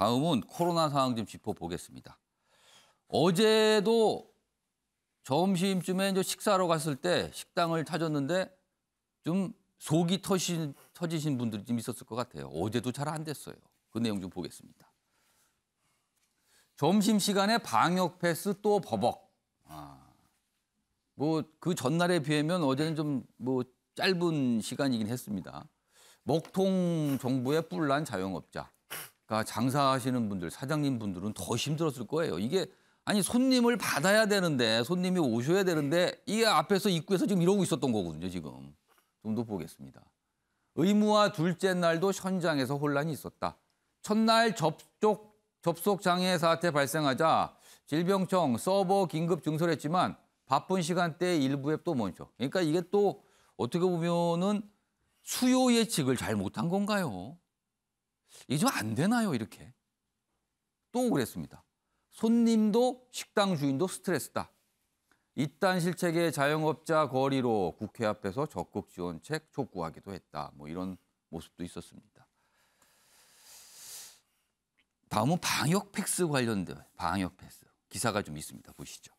다음은 코로나 상황 좀 짚어보겠습니다. 어제도 점심쯤에 이제 식사하러 갔을 때 식당을 찾았는데 좀 속이 터지신 분들이 좀 있었을 것 같아요. 어제도 잘 안 됐어요. 그 내용 좀 보겠습니다. 점심시간에 방역 패스 또 버벅. 뭐 그 전날에 비하면 어제는 좀 뭐 짧은 시간이긴 했습니다. 먹통 정부의 뿔난 자영업자. 그러니까 장사하시는 분들, 사장님 분들은 더 힘들었을 거예요. 이게 아니 손님을 받아야 되는데 손님이 오셔야 되는데 이게 앞에서 입구에서 지금 이러고 있었던 거거든요. 지금 좀 더 보겠습니다. 의무화 둘째 날도 현장에서 혼란이 있었다. 첫날 접속 장애 사태 발생하자 질병청 서버 긴급 증설했지만 바쁜 시간대에 일부 앱 또 멈춰. 그러니까 이게 또 어떻게 보면은 수요 예측을 잘 못한 건가요? 이게 좀 안 되나요, 이렇게? 또 그랬습니다. 손님도 식당 주인도 스트레스다. 이딴 실책의 자영업자 거리로 국회 앞에서 적극 지원책 촉구하기도 했다. 뭐 이런 모습도 있었습니다. 다음은 방역 패스 관련된 방역 패스 기사가 좀 있습니다. 보시죠.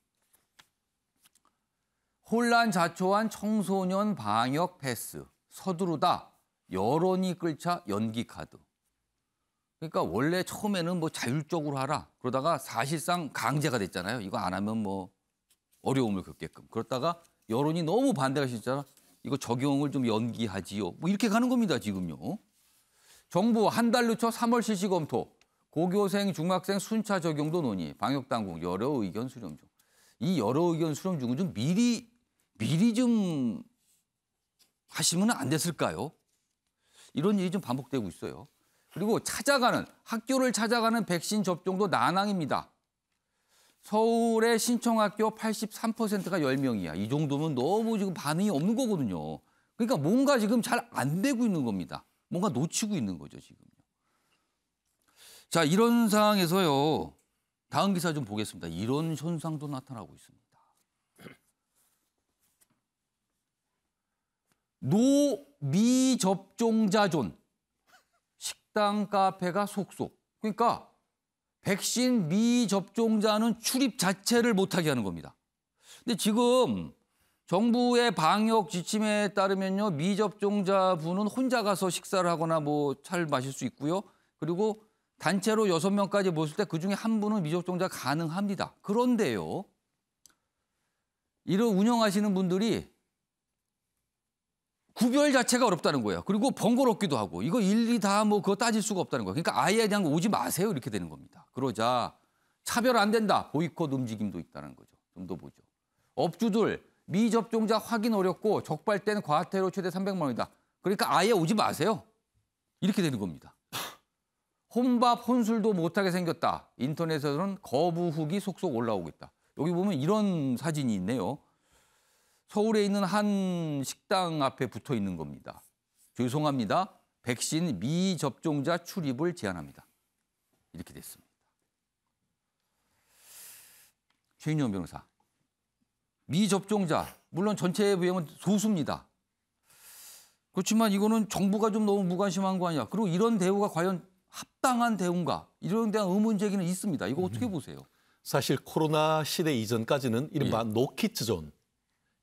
혼란 자초한 청소년 방역 패스 서두르다 여론이 끌자 연기 카드. 그러니까 원래 처음에는 뭐 자율적으로 하라 그러다가 사실상 강제가 됐잖아요. 이거 안 하면 뭐 어려움을 겪게끔. 그러다가 여론이 너무 반대가 싫잖아. 이거 적용을 좀 연기하지요. 뭐 이렇게 가는 겁니다. 지금요. 정부 한 달 늦춰 3월 실시 검토. 고교생, 중학생 순차 적용도 논의. 방역당국 여러 의견 수렴 중. 이 여러 의견 수렴 중은 좀 미리 좀 하시면 안 됐을까요? 이런 일이 좀 반복되고 있어요. 그리고 학교를 찾아가는 백신 접종도 난항입니다. 서울의 신청학교 83%가 10명이야. 이 정도면 너무 지금 반응이 없는 거거든요. 그러니까 뭔가 지금 잘 안 되고 있는 겁니다. 뭔가 놓치고 있는 거죠, 지금요. 자, 이런 상황에서요. 다음 기사 좀 보겠습니다. 이런 현상도 나타나고 있습니다. 미접종자존. 식당, 카페가 속속. 그러니까 백신 미접종자는 출입 자체를 못하게 하는 겁니다. 근데 지금 정부의 방역 지침에 따르면요. 미접종자분은 혼자 가서 식사를 하거나 뭐 차를 마실 수 있고요. 그리고 단체로 6명까지 모였을 때 그중에 한 분은 미접종자 가능합니다. 그런데요. 이런 운영하시는 분들이 구별 자체가 어렵다는 거예요. 그리고 번거롭기도 하고 이거 일일이 다 뭐 그거 따질 수가 없다는 거예요. 그러니까 아예 그냥 오지 마세요 이렇게 되는 겁니다. 그러자 차별 안 된다. 보이콧 움직임도 있다는 거죠. 좀 더 보죠. 업주들 미접종자 확인 어렵고 적발된 과태료 최대 300만 원이다. 그러니까 아예 오지 마세요. 이렇게 되는 겁니다. 혼밥 혼술도 못하게 생겼다. 인터넷에서는 거부 후기 속속 올라오고 있다. 여기 보면 이런 사진이 있네요. 서울에 있는 한 식당 앞에 붙어 있는 겁니다. 죄송합니다. 백신 미접종자 출입을 제한합니다. 이렇게 됐습니다. 최인영 변호사. 미접종자, 물론 전체에 비하면 소수입니다. 그렇지만 이거는 정부가 좀 너무 무관심한 거 아니야. 그리고 이런 대우가 과연 합당한 대우인가? 이런 대한 의문 제기는 있습니다. 이거 어떻게 보세요? 사실 코로나 시대 이전까지는 이른바 노키즈존.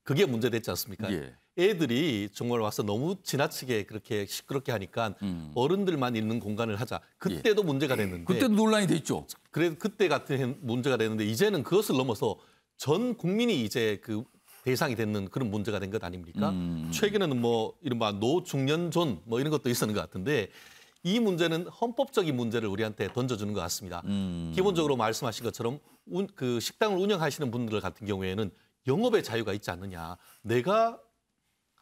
그게 문제됐지 않습니까? 예. 애들이 정말 와서 너무 지나치게 그렇게 시끄럽게 하니까 어른들만 있는 공간을 하자. 그때도 문제가 됐는데. 그때도 논란이 됐죠. 그래 그때 같은 문제가 됐는데 이제는 그것을 넘어서 전 국민이 이제 그 대상이 되는 그런 문제가 된 것 아닙니까? 최근에는 뭐 이른바 노중년존 뭐 이런 것도 있었는 것 같은데 이 문제는 헌법적인 문제를 우리한테 던져주는 것 같습니다. 기본적으로 말씀하신 것처럼 그 식당을 운영하시는 분들 같은 경우에는 영업의 자유가 있지 않느냐. 내가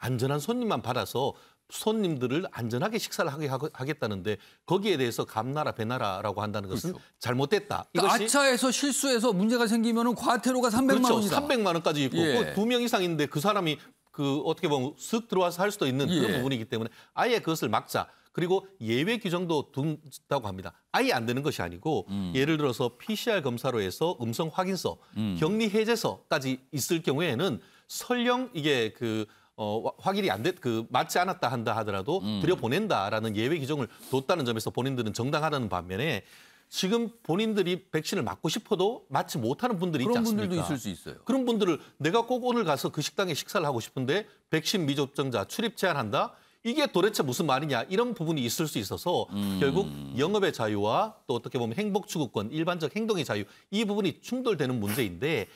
안전한 손님만 받아서 손님들을 안전하게 식사를 하게 하겠다는데 거기에 대해서 감나라 배나라라고 한다는 것은 그렇죠. 잘못됐다. 그러니까 아차에서 실수해서 문제가 생기면 과태료가 300만 그렇죠. 원이다. 300만 원까지 있고 예. 2명 이상 있는데 그 사람이 그 어떻게 보면 쓱 들어와서 할 수도 있는 그런 부분이기 때문에 아예 그것을 막자. 그리고 예외 규정도 둔다고 합니다. 아예 안 되는 것이 아니고 예를 들어서 PCR 검사로 해서 음성 확인서, 격리 해제서까지 있을 경우에는 설령 이게 확인이 안 맞지 않았다 한다 하더라도 들여보낸다라는 예외 규정을 뒀다는 점에서 본인들은 정당하다는 반면에 지금 본인들이 백신을 맞고 싶어도 맞지 못하는 분들이 있지 그런 않습니까? 분들도 있을 수 있어요. 그런 분들을 내가 꼭 오늘 가서 그 식당에 식사를 하고 싶은데 백신 미접종자 출입 제한한다? 이게 도대체 무슨 말이냐 이런 부분이 있을 수 있어서 결국 영업의 자유와 또 어떻게 보면 행복 추구권, 일반적 행동의 자유 이 부분이 충돌되는 문제인데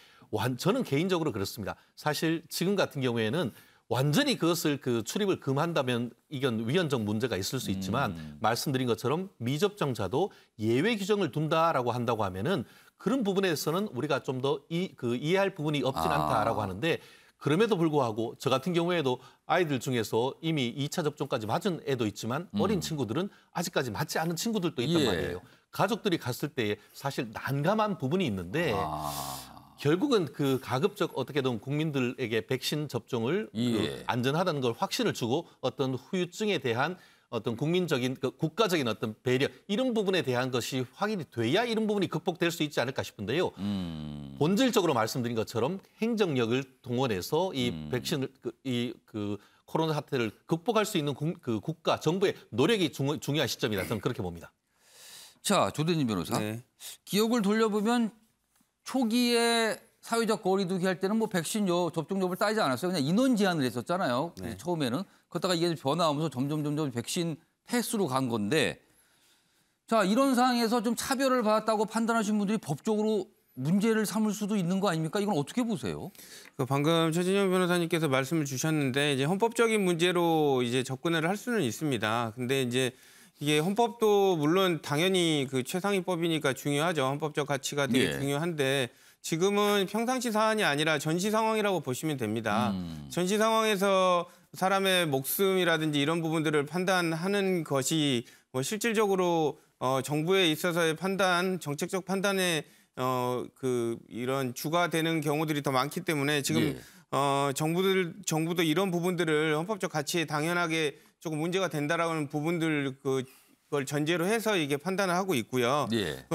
저는 개인적으로 그렇습니다. 사실 지금 같은 경우에는 완전히 그것을 출입을 금한다면 이건 위헌적 문제가 있을 수 있지만 말씀드린 것처럼 미접종자도 예외 규정을 둔다라고 한다고 하면은 그런 부분에서는 우리가 좀 더 이해할 부분이 없진 않다라고 하는데 그럼에도 불구하고 저 같은 경우에도 아이들 중에서 이미 2차 접종까지 맞은 애도 있지만 어린 친구들은 아직까지 맞지 않은 친구들도 있단 예. 말이에요. 가족들이 갔을 때 사실 난감한 부분이 있는데 결국은 그 가급적 어떻게든 국민들에게 백신 접종을 예. 안전하다는 걸 확신을 주고 어떤 후유증에 대한 어떤 국민적인 국가적인 어떤 배려 이런 부분에 대한 것이 확인이 돼야 이런 부분이 극복될 수 있지 않을까 싶은데요. 본질적으로 말씀드린 것처럼 행정력을 동원해서 이 백신을 코로나 사태를 극복할 수 있는 국가 정부의 노력이 중요한 시점이다. 저는 그렇게 봅니다. 자, 조대진 변호사. 네. 기억을 돌려보면 초기에 사회적 거리두기 할 때는 뭐 백신 접종 여부를 따지지 않았어요. 그냥 인원 제한을 했었잖아요. 네. 처음에는. 그러다가 이게 변화하면서 점점 백신 패스로 간 건데 자, 이런 상황에서 좀 차별을 받았다고 판단하신 분들이 법적으로 문제를 삼을 수도 있는 거 아닙니까? 이건 어떻게 보세요? 방금 최진영 변호사님께서 말씀을 주셨는데 이제 헌법적인 문제로 이제 접근을 할 수는 있습니다. 근데 이제 이게 헌법도 물론 당연히 그 최상위법이니까 중요하죠. 헌법적 가치가 되게 예. 중요한데 지금은 평상시 사안이 아니라 전시 상황이라고 보시면 됩니다. 전시 상황에서 사람의 목숨이라든지 이런 부분들을 판단하는 것이 뭐 실질적으로 정부에 있어서의 판단, 정책적 판단에 이런 주가 되는 경우들이 더 많기 때문에 지금 예. 정부도 이런 부분들을 헌법적 가치에 당연하게 조금 문제가 된다라는 부분들 그걸 전제로 해서 이게 판단을 하고 있고요. 예.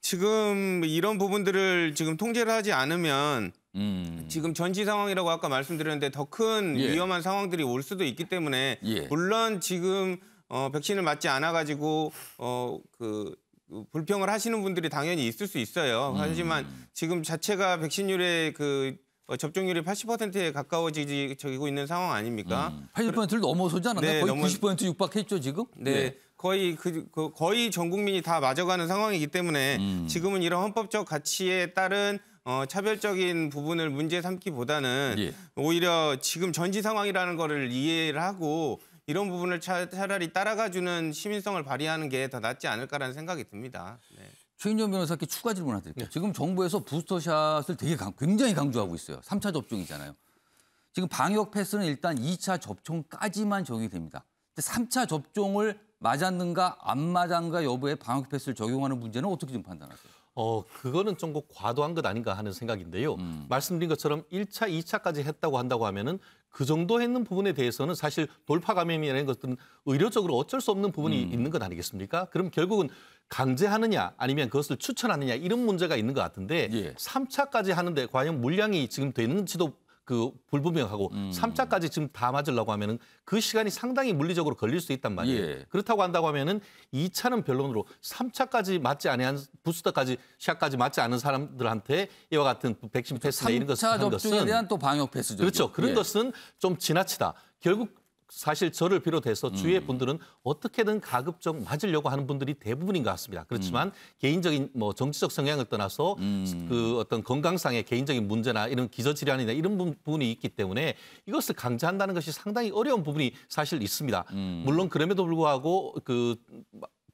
지금 이런 부분들을 지금 통제를 하지 않으면 지금 전시 상황이라고 아까 말씀드렸는데 더 큰 예. 위험한 상황들이 올 수도 있기 때문에 예. 물론 지금 백신을 맞지 않아 가지고 불평을 하시는 분들이 당연히 있을 수 있어요. 하지만 지금 자체가 백신율의 접종률이 80%에 가까워지고 있는 상황 아닙니까? 80%를 넘어서지 않았나요? 네, 거의 90% 육박했죠, 지금? 네. 거의 전 국민이 다 맞아가는 상황이기 때문에 지금은 이런 헌법적 가치에 따른 차별적인 부분을 문제 삼기보다는 예. 오히려 지금 전시 상황이라는 거를 이해를 하고 이런 부분을 차라리 따라가주는 시민성을 발휘하는 게 더 낫지 않을까라는 생각이 듭니다. 네. 최인정 변호사께 추가 질문 하나 드릴게요. 지금 정부에서 부스터샷을 굉장히 강조하고 있어요. 3차 접종이잖아요. 지금 방역 패스는 일단 2차 접종까지만 적용이 됩니다. 근데 3차 접종을 맞았는가 안 맞았는가 여부에 방역 패스를 적용하는 문제는 어떻게 좀 판단하세요? 그거는 좀 과도한 것 아닌가 하는 생각인데요. 말씀드린 것처럼 1차, 2차까지 했다고 한다고 하면은 그 정도 했는 부분에 대해서는 사실 돌파 감염이라는 것들은 의료적으로 어쩔 수 없는 부분이 있는 것 아니겠습니까? 그럼 결국은 강제하느냐 아니면 그것을 추천하느냐 이런 문제가 있는 것 같은데 예. 3차까지 하는데 과연 물량이 지금 되는지도 불분명하고 3차까지 지금 다 맞으려고 하면은 그 시간이 상당히 물리적으로 걸릴 수 있단 말이에요. 예. 그렇다고 한다고 하면은 2차는 변론으로 3차까지 맞지 않은 부스터까지 샷까지 맞지 않은 사람들한테 이와 같은 백신 패스나 이런 것을 3차 하는 접종에 것은 대한 또 방역 패스죠. 그렇죠. 그런 예. 것은 좀 지나치다. 결국 사실 저를 비롯해서 주위의 분들은 어떻게든 가급적 맞으려고 하는 분들이 대부분인 것 같습니다. 그렇지만 개인적인 정치적 성향을 떠나서 어떤 건강상의 개인적인 문제나 이런 기저질환이나 이런 부분이 있기 때문에 이것을 강제한다는 것이 상당히 어려운 부분이 사실 있습니다. 물론 그럼에도 불구하고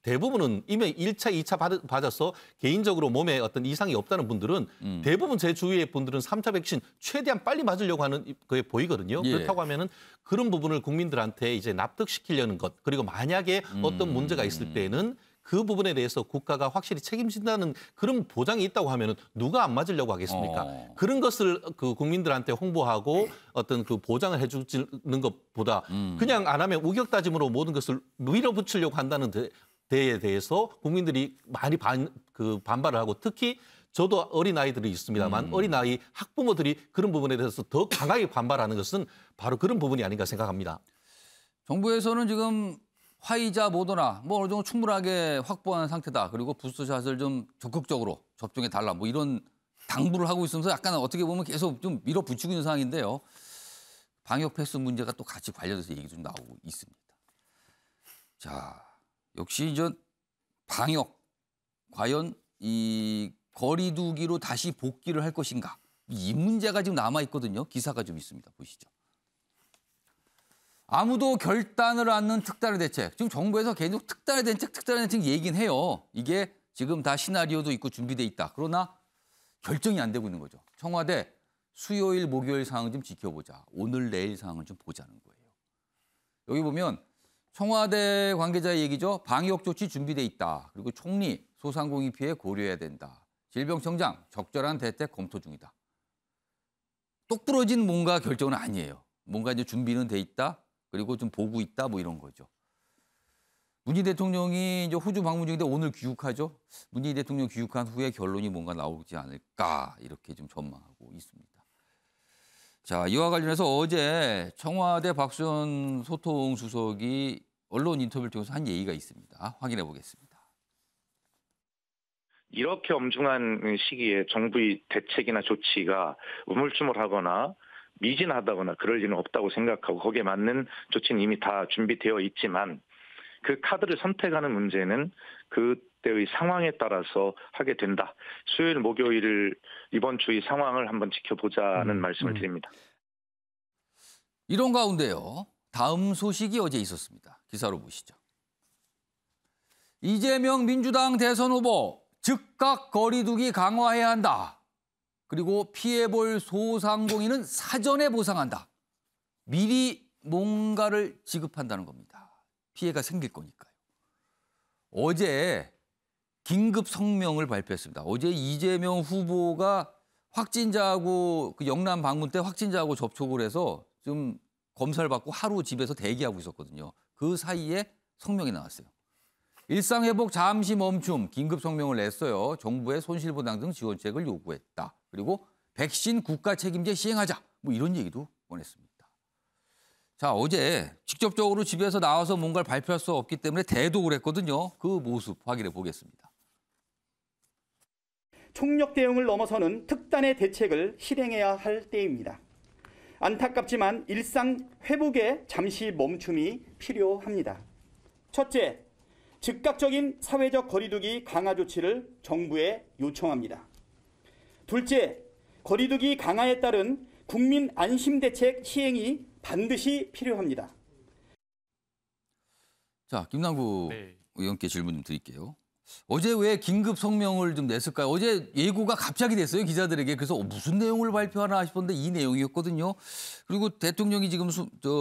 대부분은 이미 1차, 2차 받아서 개인적으로 몸에 어떤 이상이 없다는 분들은 대부분 제 주위의 분들은 3차 백신 최대한 빨리 맞으려고 하는 게 보이거든요. 예. 그렇다고 하면은 그런 부분을 국민들한테 이제 납득시키려는 것 그리고 만약에 어떤 문제가 있을 때는 그 부분에 대해서 국가가 확실히 책임진다는 그런 보장이 있다고 하면은 누가 안 맞으려고 하겠습니까? 그런 것을 국민들한테 홍보하고 어떤 보장을 해주는 것보다 그냥 안 하면 우격다짐으로 모든 것을 밀어붙이려고 한다는 데에 대해서 국민들이 많이 반발을 하고 특히 저도 어린아이들이 있습니다만 어린아이 학부모들이 그런 부분에 대해서 더 강하게 반발하는 것은 바로 그런 부분이 아닌가 생각합니다. 정부에서는 지금 화이자, 모더나 뭐 어느 정도 충분하게 확보한 상태다. 그리고 부스터샷을 좀 적극적으로 접종해 달라. 뭐 이런 당부를 하고 있으면서 약간 어떻게 보면 계속 좀 밀어붙이고 있는 상황인데요. 방역 패스 문제가 또 같이 관련돼서 얘기 좀 나오고 있습니다. 자, 역시 이제 방역 과연 이 거리두기로 다시 복귀를 할 것인가? 이 문제가 지금 남아 있거든요. 기사가 좀 있습니다. 보시죠. 아무도 결단을 않는 특단의 대책. 지금 정부에서 계속 특단의 대책 얘기는 해요. 이게 지금 다 시나리오도 있고 준비돼 있다. 그러나 결정이 안 되고 있는 거죠. 청와대 수요일, 목요일 상황 좀 지켜보자. 오늘, 내일 상황을 좀 보자는 거예요. 여기 보면 청와대 관계자의 얘기죠. 방역 조치 준비돼 있다. 그리고 총리, 소상공인 피해 고려해야 된다. 질병청장 적절한 대책 검토 중이다. 똑부러진 뭔가 결정은 아니에요. 뭔가 이제 준비는 돼 있다. 그리고 좀 보고 있다. 뭐 이런 거죠. 문재인 대통령이 이제 호주 방문 중인데 오늘 귀국하죠. 문재인 대통령 귀국한 후에 결론이 뭔가 나오지 않을까 이렇게 좀 전망하고 있습니다. 자, 이와 관련해서 어제 청와대 박수현 소통수석이 언론 인터뷰를 통해서 한 얘기가 있습니다. 확인해 보겠습니다. 이렇게 엄중한 시기에 정부의 대책이나 조치가 우물쭈물하거나 미진하다거나 그럴 리는 없다고 생각하고 거기에 맞는 조치는 이미 다 준비되어 있지만 그 카드를 선택하는 문제는 그때의 상황에 따라서 하게 된다. 수요일, 목요일 이번 주의 상황을 한번 지켜보자는 말씀을 드립니다. 이런 가운데요. 다음 소식이 어제 있었습니다. 기사로 보시죠. 이재명 민주당 대선 후보 즉각 거리두기 강화해야 한다. 그리고 피해볼 소상공인은 사전에 보상한다. 미리 뭔가를 지급한다는 겁니다. 피해가 생길 거니까요. 어제 긴급 성명을 발표했습니다. 어제 이재명 후보가 확진자하고 그 영남 방문 때 확진자하고 접촉을 해서 좀 검사를 받고 하루 집에서 대기하고 있었거든요. 그 사이에 성명이 나왔어요. 일상회복 잠시 멈춤 긴급 성명을 냈어요. 정부의 손실보상 등 지원책을 요구했다. 그리고 백신 국가 책임제 시행하자. 뭐 이런 얘기도 보냈습니다. 자, 어제 직접적으로 집에서 나와서 뭔가를 발표할 수 없기 때문에 대독을 했거든요. 그 모습 확인해 보겠습니다. 총력 대응을 넘어서는 특단의 대책을 실행해야 할 때입니다. 안타깝지만 일상 회복에 잠시 멈춤이 필요합니다. 첫째, 즉각적인 사회적 거리두기 강화 조치를 정부에 요청합니다. 둘째, 거리두기 강화에 따른 국민 안심 대책 시행이 반드시 필요합니다. 자, 김남국 의원께 질문 좀 드릴게요. 어제 왜 긴급 성명을 좀 냈을까요? 어제 예고가 갑자기 됐어요, 기자들에게. 그래서 무슨 내용을 발표하나 싶었는데 이 내용이었거든요. 그리고 대통령이 지금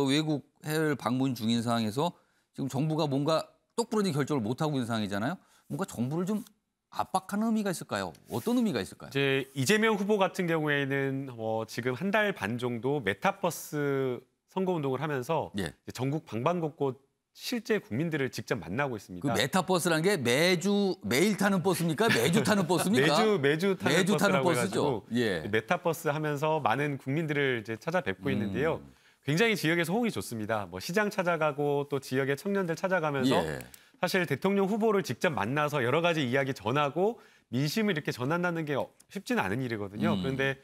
외국 해외 방문 중인 상황에서 지금 정부가 뭔가 똑부러진 결정을 못하고 있는 상황이잖아요. 뭔가 정부를 좀 압박하는 의미가 있을까요? 어떤 의미가 있을까요? 이제 이재명 후보 같은 경우에는 지금 한 달 반 정도 메타버스 선거운동을 하면서 예. 전국 방방곡곡 실제 국민들을 직접 만나고 있습니다. 그 메타버스라는 게 매일 타는 버스입니까? 매주 타는 버스입니까? 매주 타는 버스라고 버스죠. 해가지고 예. 메타버스 하면서 많은 국민들을 이제 찾아뵙고 있는데요. 굉장히 지역에서 호응이 좋습니다. 뭐 시장 찾아가고 또 지역의 청년들 찾아가면서 예. 사실 대통령 후보를 직접 만나서 여러 가지 이야기 전하고 민심을 이렇게 전한다는 게 쉽지는 않은 일이거든요. 그런데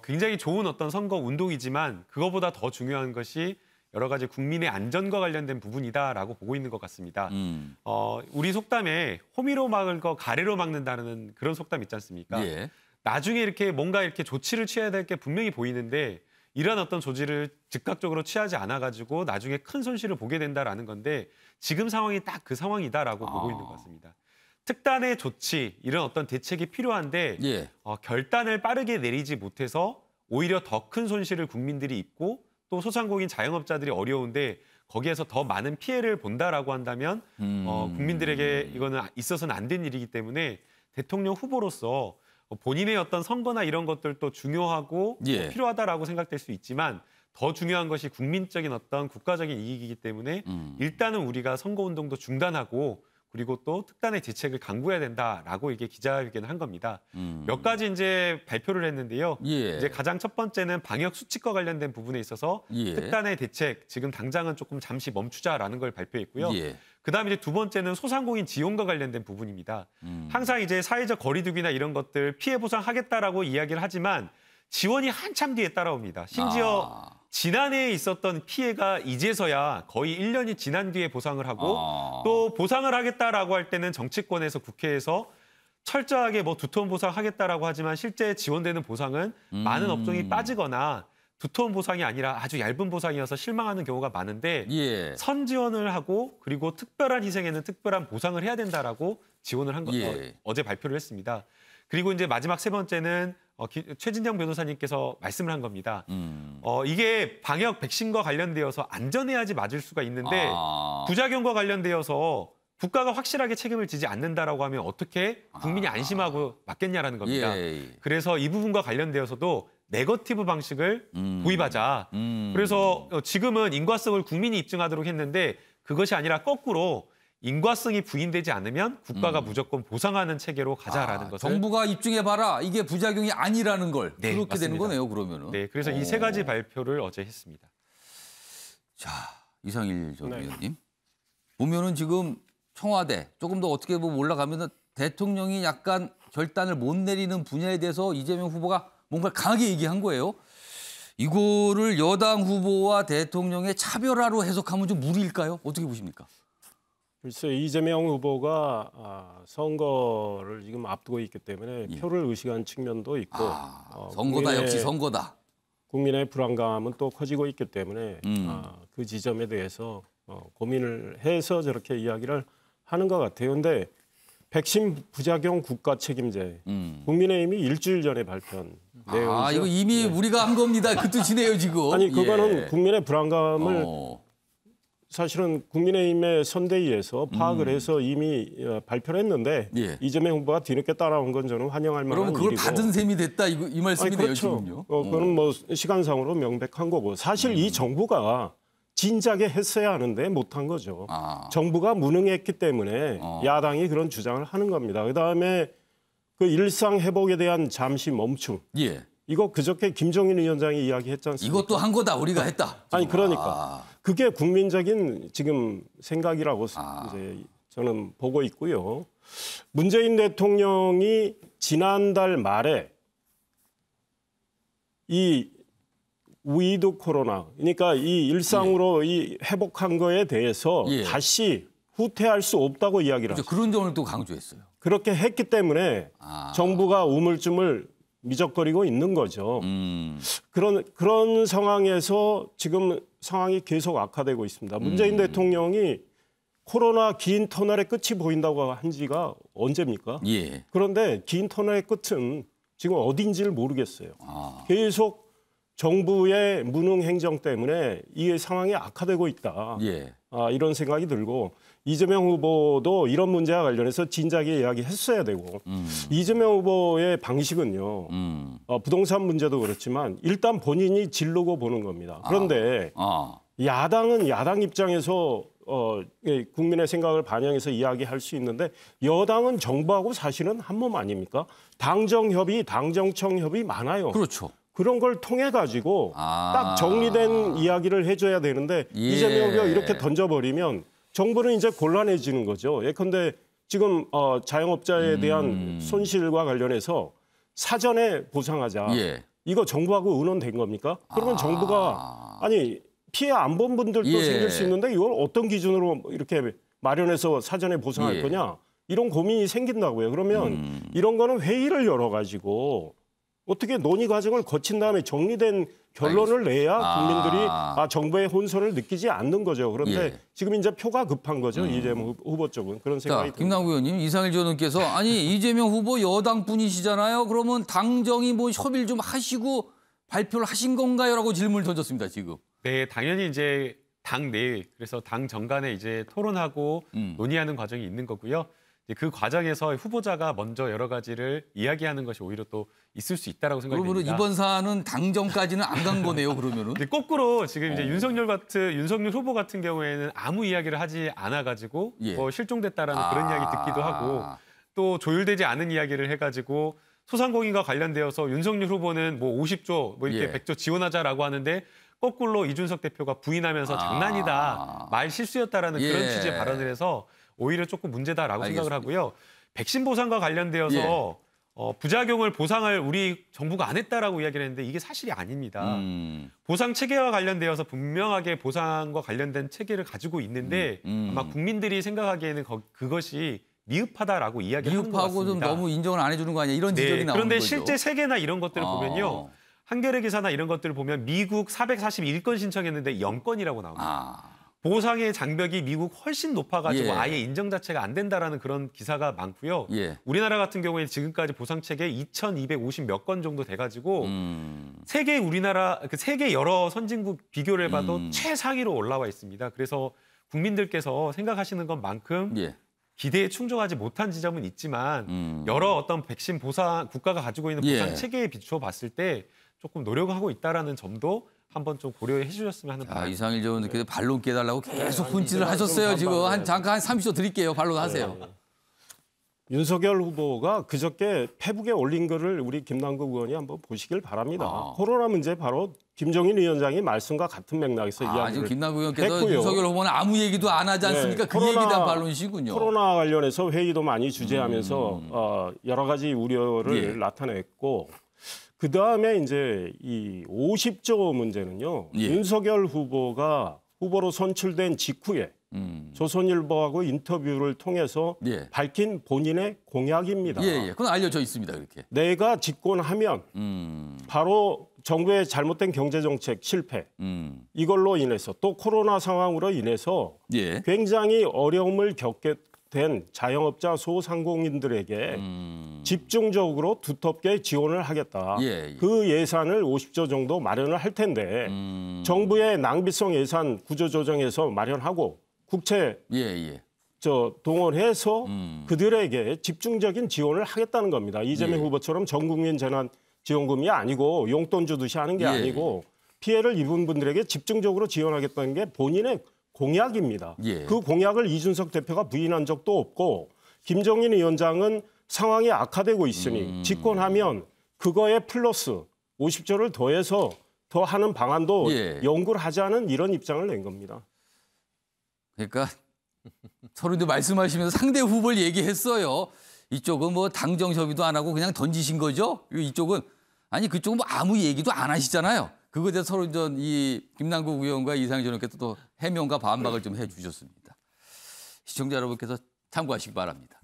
굉장히 좋은 어떤 선거 운동이지만 그거보다 더 중요한 것이 여러 가지 국민의 안전과 관련된 부분이다라고 보고 있는 것 같습니다. 우리 속담에 호미로 막을 거 가래로 막는다는 그런 속담 있지 않습니까? 예. 나중에 이렇게 뭔가 이렇게 조치를 취해야 될 게 분명히 보이는데 이러한 어떤 조치를 즉각적으로 취하지 않아가지고 나중에 큰 손실을 보게 된다라는 건데 지금 상황이 딱 그 상황이다라고 보고 있는 것 같습니다. 특단의 조치, 이런 어떤 대책이 필요한데 예. 결단을 빠르게 내리지 못해서 오히려 더 큰 손실을 국민들이 입고 또 소상공인 자영업자들이 어려운데 거기에서 더 많은 피해를 본다라고 한다면 국민들에게 이거는 있어서는 안 된 일이기 때문에 대통령 후보로서 본인의 어떤 선거나 이런 것들도 중요하고 예. 필요하다라고 생각될 수 있지만 더 중요한 것이 국민적인 어떤 국가적인 이익이기 때문에 일단은 우리가 선거운동도 중단하고 그리고 또 특단의 대책을 강구해야 된다라고 이게 기자회견을 한 겁니다. 몇 가지 이제 발표를 했는데요. 예. 이제 가장 첫 번째는 방역 수칙과 관련된 부분에 있어서 예. 특단의 대책 지금 당장은 조금 잠시 멈추자라는 걸 발표했고요. 예. 그다음에 이제 두 번째는 소상공인 지원과 관련된 부분입니다. 항상 이제 사회적 거리두기나 이런 것들 피해 보상하겠다라고 이야기를 하지만 지원이 한참 뒤에 따라옵니다. 심지어 지난해에 있었던 피해가 이제서야 거의 1년이 지난 뒤에 보상을 하고 또 보상을 하겠다라고 할 때는 정치권에서 국회에서 철저하게 뭐 두톤 보상하겠다라고 하지만 실제 지원되는 보상은 많은 업종이 빠지거나 두톤 보상이 아니라 아주 얇은 보상이어서 실망하는 경우가 많은데 예. 선지원을 하고 그리고 특별한 희생에는 특별한 보상을 해야 된다라고 지원을 한 거, 예. 어제 발표를 했습니다. 그리고 이제 마지막 세 번째는 최진영 변호사님께서 말씀을 한 겁니다. 이게 방역 백신과 관련되어서 안전해야지 맞을 수가 있는데 부작용과 관련되어서 국가가 확실하게 책임을 지지 않는다라고 하면 어떻게 국민이 안심하고 맞겠냐라는 겁니다. 예. 그래서 이 부분과 관련되어서도 네거티브 방식을 도입하자. 그래서 지금은 인과성을 국민이 입증하도록 했는데 그것이 아니라 거꾸로 인과성이 부인되지 않으면 국가가 무조건 보상하는 체계로 가자라는 것을 정부가 입증해봐라. 이게 부작용이 아니라는 걸. 네, 그렇게 되는 맞습니다. 거네요, 그러면은. 네, 그래서 이 세 가지 발표를 어제 했습니다. 자, 이상일 전 네. 의원님. 보면은 지금 청와대 조금 더 어떻게 보면 올라가면은 대통령이 약간 결단을 못 내리는 분야에 대해서 이재명 후보가 뭔가 강하게 얘기한 거예요. 이거를 여당 후보와 대통령의 차별화로 해석하면 좀 무리일까요? 어떻게 보십니까? 글쎄 이재명 후보가 선거를 지금 앞두고 있기 때문에 표를 의식한 측면도 있고 선거다 역시 선거다. 국민의 불안감은 또 커지고 있기 때문에 그 지점에 대해서 고민을 해서 저렇게 이야기를 하는 것 같아요. 그런데 백신 부작용 국가 책임제 국민의힘이 일주일 전에 발표한 내용이죠. 이거 이미 우리가 한 겁니다. 그 뜻이네요 지금. 아니 그거는 예. 국민의 불안감을 사실은 국민의힘의 선대위에서 파악을 해서 이미 발표를 했는데 예. 이재명 후보가 뒤늦게 따라온 건 저는 환영할 만한 그러면 그걸 일이고. 받은 셈이 됐다 이 말씀이네요 그렇죠. 지금요. 그거는 뭐 시간상으로 명백한 거고 사실 이 정부가 진작에 했어야 하는데 못한 거죠. 정부가 무능했기 때문에 야당이 그런 주장을 하는 겁니다. 그다음에 그 일상 회복에 대한 잠시 멈춤. 예. 이거 그저께 김종인 위원장이 이야기했지 않습니까? 이것도 한 거다 우리가 했다. 아니 그러니까 그게 국민적인 지금 생각이라고 이제 저는 보고 있고요. 문재인 대통령이 지난달 말에 이 위드 코로나 그러니까 이 일상으로 이 회복한 거에 대해서 다시 후퇴할 수 없다고 이야기를 그렇죠. 하죠. 그런 점을 또 강조했어요. 그렇게 했기 때문에 정부가 우물쭈물 미적거리고 있는 거죠. 그런 상황에서 지금 상황이 계속 악화되고 있습니다. 문재인 대통령이 코로나 긴 터널의 끝이 보인다고 한 지가 언제입니까? 예. 그런데 긴 터널의 끝은 지금 어딘지를 모르겠어요. 계속 정부의 무능 행정 때문에 이 상황이 악화되고 있다. 예. 이런 생각이 들고 이재명 후보도 이런 문제와 관련해서 진작에 이야기했어야 되고 이재명 후보의 방식은요. 부동산 문제도 그렇지만 일단 본인이 지르고 보는 겁니다. 그런데 야당은 야당 입장에서 국민의 생각을 반영해서 이야기할 수 있는데 여당은 정부하고 사실은 한 몸 아닙니까? 당정협의, 당정청협의 많아요. 그렇죠. 그런 걸 통해 가지고 딱 정리된 이야기를 해줘야 되는데 이재명 후보가 이렇게 던져버리면 정부는 이제 곤란해지는 거죠. 예컨대 지금 자영업자에 대한 손실과 관련해서 사전에 보상하자. 이거 정부하고 의논된 겁니까? 그러면 정부가 아니 피해 안 본 분들도 생길 수 있는데 이걸 어떤 기준으로 이렇게 마련해서 사전에 보상할 거냐? 이런 고민이 생긴다고요. 그러면 이런 거는 회의를 열어가지고 어떻게 논의 과정을 거친 다음에 정리된 결론을 내야 국민들이 정부의 혼선을 느끼지 않는 거죠. 그런데 지금 이제 표가 급한 거죠. 이재명 후보 쪽은 그런 생각이 듭니다. 김남국 의원님, 이상일 전 의원께서 아니 이재명 후보 여당 분이시잖아요. 그러면 당정이 뭐 협의를 좀 하시고 발표를 하신 건가요?라고 질문을 던졌습니다. 지금. 네, 당연히 이제 당 내 그래서 당 정간에 이제 토론하고 논의하는 과정이 있는 거고요. 이제 그 과정에서 후보자가 먼저 여러 가지를 이야기하는 것이 오히려 또 있을 수 있다라고 생각이 그러면 됩니다. 이번 사안은 당정까지는 안 간 거네요. 그러면은. 근데 거꾸로 지금 이제 윤석열 후보 같은 경우에는 아무 이야기를 하지 않아가지고 예. 뭐 실종됐다라는 그런 이야기 듣기도 하고 또 조율되지 않은 이야기를 해가지고 소상공인과 관련되어서 윤석열 후보는 뭐 50조 뭐 이렇게 예. 100조 지원하자라고 하는데 거꾸로 이준석 대표가 부인하면서 장난이다, 말 실수였다라는 예. 그런 취지의 발언을 해서 오히려 조금 문제다라고 알겠습니다. 생각을 하고요. 백신 보상과 관련되어서 예. 부작용을 보상을 우리 정부가 안 했다라고 이야기를 했는데 이게 사실이 아닙니다. 보상 체계와 관련되어서 분명하게 보상과 관련된 체계를 가지고 있는데 아마 국민들이 생각하기에는 그것이 미흡하다라고 이야기를 하는 것 미흡하고 좀 같습니다. 너무 인정을 안 해주는 거 아니야 이런 지적이 나오는 그런데 거죠. 실제 세계나 이런 것들을 보면요. 한겨레 기사나 이런 것들을 보면 미국 441건 신청했는데 0건이라고 나옵니다. 보상의 장벽이 미국 훨씬 높아가지고 예. 아예 인정 자체가 안 된다라는 그런 기사가 많고요. 예. 우리나라 같은 경우에 지금까지 보상 체계 2,250 몇 건 정도 돼가지고 세계 세계 여러 선진국 비교를 해봐도 최상위로 올라와 있습니다. 그래서 국민들께서 생각하시는 것만큼 예. 기대에 충족하지 못한 지점은 있지만 여러 어떤 백신 보상 국가가 가지고 있는 보상 예. 체계에 비추어 봤을 때 조금 노력하고 있다라는 점도 한번 좀 고려해 주셨으면 하는 바람. 이상일 전 의원님께서 반론 깨달라고 계속 분치를 하셨어요. 지금 잠깐 한 30초 드릴게요. 반론하세요. 윤석열 후보가 그저께 페북에 올린 글을 우리 김남국 의원이 한번 보시길 바랍니다. 코로나 문제 바로 김종인 위원장이 말씀과 같은 맥락에서 이야기를 지금 김남국 의원께서 했고요. 윤석열 후보는 아무 얘기도 안 하지 않습니까? 그 얘기에 대한 반론이시군요. 코로나 관련해서 회의도 많이 주재하면서 여러 가지 우려를 나타냈고 그다음에 이제 이 50조 문제는요. 윤석열 후보가 후보로 선출된 직후에 조선일보하고 인터뷰를 통해서 밝힌 본인의 공약입니다. 그건 알려져 있습니다. 그렇게. 내가 집권하면 바로 정부의 잘못된 경제정책 실패 이걸로 인해서 또 코로나 상황으로 인해서 굉장히 어려움을 겪게 된 자영업자 소상공인들에게 집중적으로 두텁게 지원을 하겠다. 그 예산을 50조 정도 마련을 할 텐데 정부의 낭비성 예산 구조조정해서 마련하고 국채 동원해서 그들에게 집중적인 지원을 하겠다는 겁니다. 이재명 후보처럼 전국민 재난지원금이 아니고 용돈 주듯이 하는 게 아니고 피해를 입은 분들에게 집중적으로 지원하겠다는 게 본인의 공약입니다. 그 공약을 이준석 대표가 부인한 적도 없고 김종인 위원장은 상황이 악화되고 있으니 집권하면 그거에 플러스 50조를 더해서 더 하는 방안도 연구를 하자는 이런 입장을 낸 겁니다. 그러니까 서로도 말씀하시면서 상대 후보를 얘기했어요. 이쪽은 뭐 당정 협의도 안 하고 그냥 던지신 거죠. 이쪽은 아니 그쪽은 뭐 아무 얘기도 안 하시잖아요. 그거에 대해서 서로 이 김남국 의원과 이상일 의원께서 또 해명과 반박을 좀 해주셨습니다. 시청자 여러분께서 참고하시기 바랍니다.